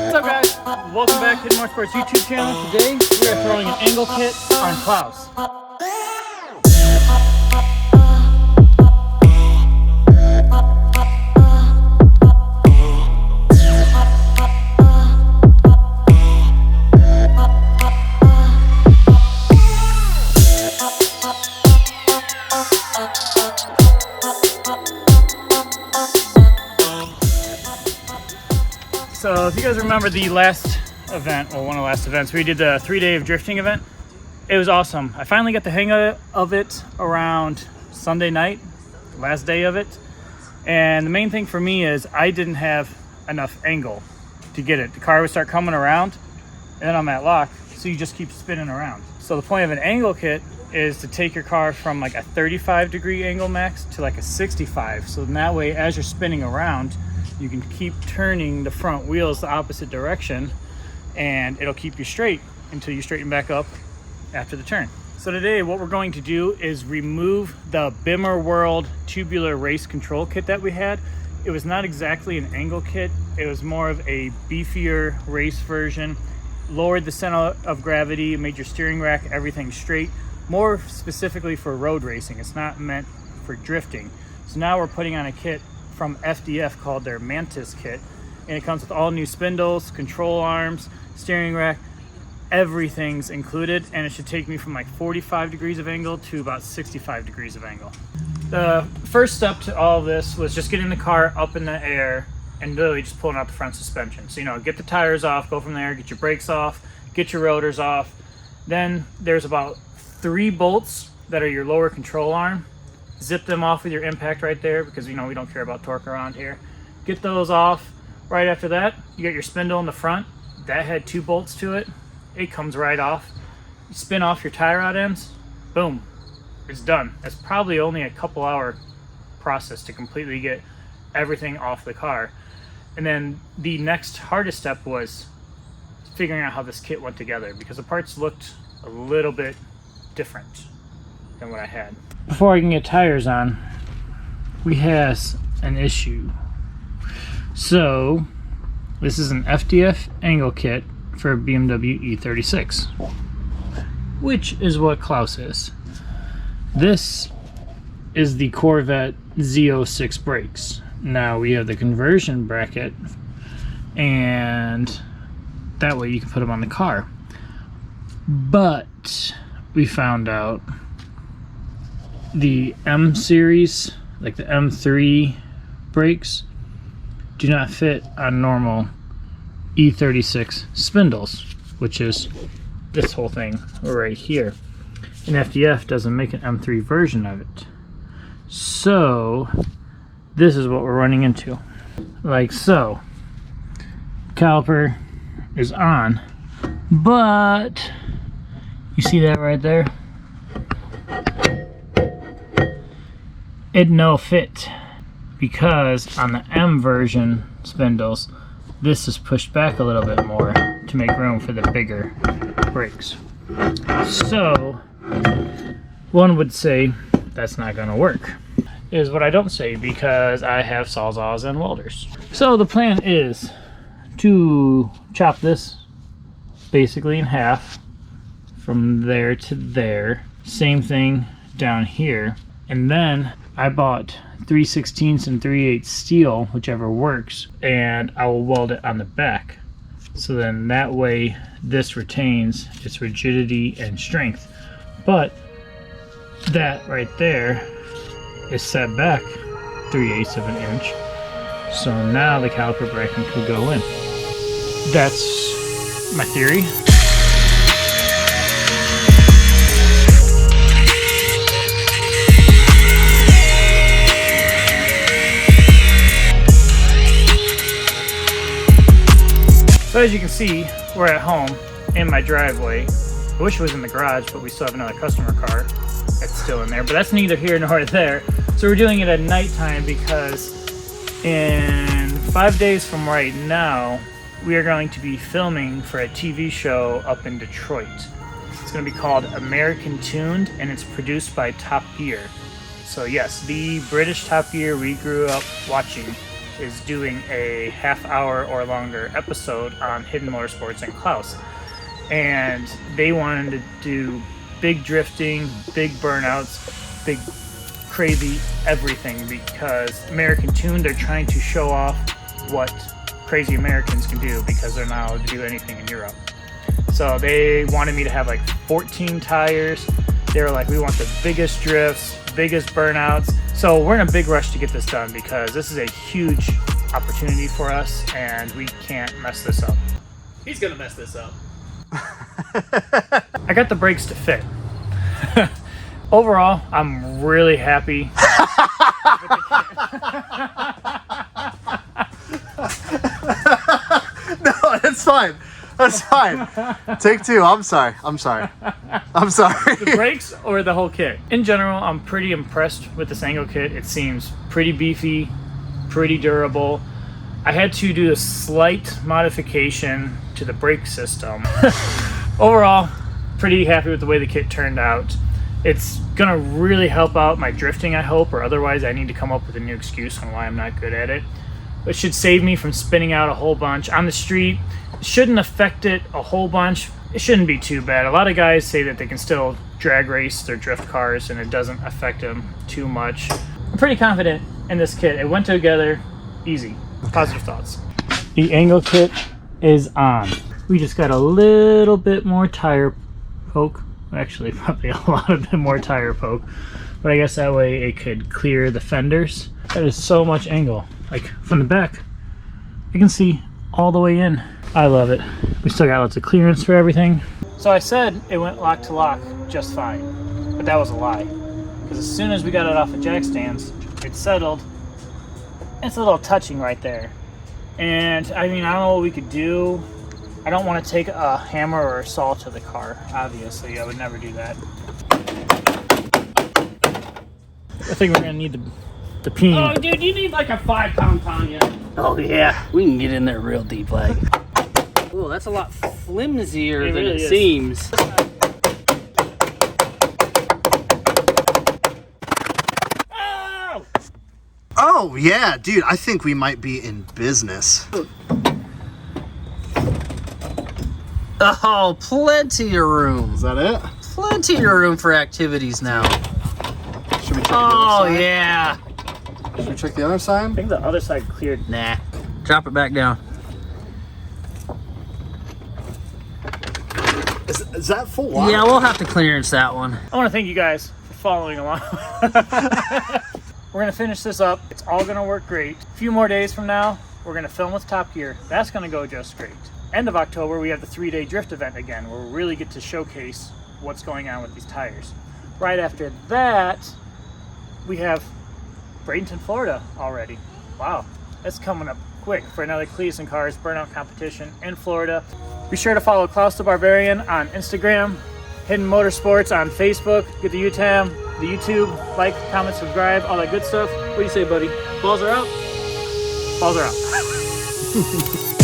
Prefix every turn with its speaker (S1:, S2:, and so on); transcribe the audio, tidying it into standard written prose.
S1: What's up, guys? Welcome back to Hidden Motorsports YouTube channel. Today we are throwing an angle kit on Klaus. So if you guys remember the last event, well, one of the last events, we did the 3-day of drifting event. It was awesome. I finally got the hang of it around Sunday night, last day of it. And the main thing for me is I didn't have enough angle to get it. The car would start coming around and then I'm at lock, so you just keep spinning around. So the point of an angle kit is to take your car from like a 35-degree angle max to like a 65. So in that way, as you're spinning around, you can keep turning the front wheels the opposite direction and it'll keep you straight until you straighten back up after the turn. So today what we're going to do is remove the Bimmer World tubular race control kit that we had. It was not exactly an angle kit. It was more of a beefier race version. Lowered the center of gravity, made your steering rack, everything straight. More specifically for road racing. It's not meant for drifting. So now we're putting on a kit from FDF called their Mantis kit, and it comes with all new spindles, control arms, steering rack, everything's included, and it should take me from like 45 degrees of angle to about 65 degrees of angle. The first step to all of this was just getting the car up in the air and literally just pulling out the front suspension. So, you know, get the tires off, go from there, get your brakes off, get your rotors off. Then there's about 3 bolts that are your lower control arm. Zip them off with your impact right there because, you know, we don't care about torque around here. Get those off. Right after that, you got your spindle in the front. That had 2 bolts to it. It comes right off. You spin off your tie rod ends. Boom. It's done. That's probably only a couple hour process to completely get everything off the car. And then the next hardest step was figuring out how this kit went together because the parts looked a little bit different than what I had. Before I can get tires on, we have an issue. So this is an FDF angle kit for a BMW E36, which is what Klaus is. This is the Corvette Z06 brakes. Now we have the conversion bracket, and that way you can put them on the car. But we found out the M series, like the M3 brakes, do not fit on normal E36 spindles, which is this whole thing right here. And FDF doesn't make an M3 version of it. So this is what we're running into. Like so. Caliper is on, but you see that right there? It no fit because on the M version spindles, this is pushed back a little bit more to make room for the bigger brakes. So one would say that's not going to work. Is what I don't say because I have sawzalls and welders. So the plan is to chop this basically in half from there to there. Same thing down here. And then I bought 3/16 and 3/8 steel, whichever works, and I will weld it on the back. So then that way this retains its rigidity and strength. But that right there is set back 3/8 of an inch. So now the caliper bracket could go in. That's my theory. So as you can see, we're at home in my driveway. I wish it was in the garage, but we still have another customer car that's still in there, but that's neither here nor there. So we're doing it at nighttime because in 5 days from right now, we are going to be filming for a TV show up in Detroit. It's going to be called American Tuned, and it's produced by Top Gear. So yes, the British Top Gear we grew up watching is doing a half-hour or longer episode on Hidden Motorsports and Klaus. And they wanted to do big drifting, big burnouts, big crazy everything, because American Tune, they're trying to show off what crazy Americans can do because they're not allowed to do anything in Europe. So they wanted me to have like 14 tires. They were like, we want the biggest drifts, biggest burnouts. So we're in a big rush to get this done because this is a huge opportunity for us and we can't mess this up.
S2: He's gonna mess this up.
S1: I got the brakes to fit. Overall, I'm really happy.
S3: No, it's fine. That's fine. Take two. I'm sorry.
S1: The brakes or the whole kit? In general, I'm pretty impressed with this angle kit. It seems pretty beefy, pretty durable. I had to do a slight modification to the brake system. Overall, pretty happy with the way the kit turned out. It's gonna really help out my drifting, I hope, or otherwise I need to come up with a new excuse on why I'm not good at it. It should save me from spinning out a whole bunch on the street. It shouldn't affect it a whole bunch. It shouldn't be too bad. A lot of guys say that they can still drag race their drift cars and it doesn't affect them too much. I'm pretty confident in this kit. It went together easy. Positive thoughts. The angle kit is on. We just got a little bit more tire poke. Actually, probably a lot of bit more tire poke. But I guess that way it could clear the fenders. That is so much angle. Like from the back, I can see all the way in. I love it. We still got lots of clearance for everything. So I said it went lock to lock just fine, but that was a lie. Because as soon as we got it off the jack stands, it settled. It's a little touching right there. And I mean, I don't know what we could do. I don't want to take a hammer or a saw to the car, obviously. I would never do that. I think we're going to need the peen.
S2: Oh, dude, you need like a 5-pound Tanya.
S4: Oh yeah, we can get in there real deep, like. Oh, that's a lot flimsier than
S1: really
S4: it
S1: is.
S4: seems.
S1: Oh!
S3: Oh yeah, dude. I think we might be in business.
S4: Oh, plenty of room.
S3: Is that it?
S4: Plenty of room for activities now.
S3: Should we check the
S4: Oh
S3: other side?
S4: yeah.
S3: Should we check the other
S1: I
S3: side?
S1: think the other side cleared.
S4: Nah. Drop it back down.
S3: Is that full wide?
S4: Yeah, we'll have to clearance that one.
S1: I want to thank you guys for following along. We're going to finish this up. It's all going to work great. A few more days from now, we're going to film with Top Gear. That's going to go just great. End of October, we have the 3-day drift event again, where we really get to showcase what's going on with these tires. Right after that, we have Bradenton, Florida already. Wow, that's coming up quick for another Cleats and Cars burnout competition in Florida. Be sure to follow Klaus the Barbarian on Instagram, Hidden Motorsports on Facebook, get the UTAM, the YouTube, like, comment, subscribe, all that good stuff. What do you say, buddy? Balls are out? Balls are out.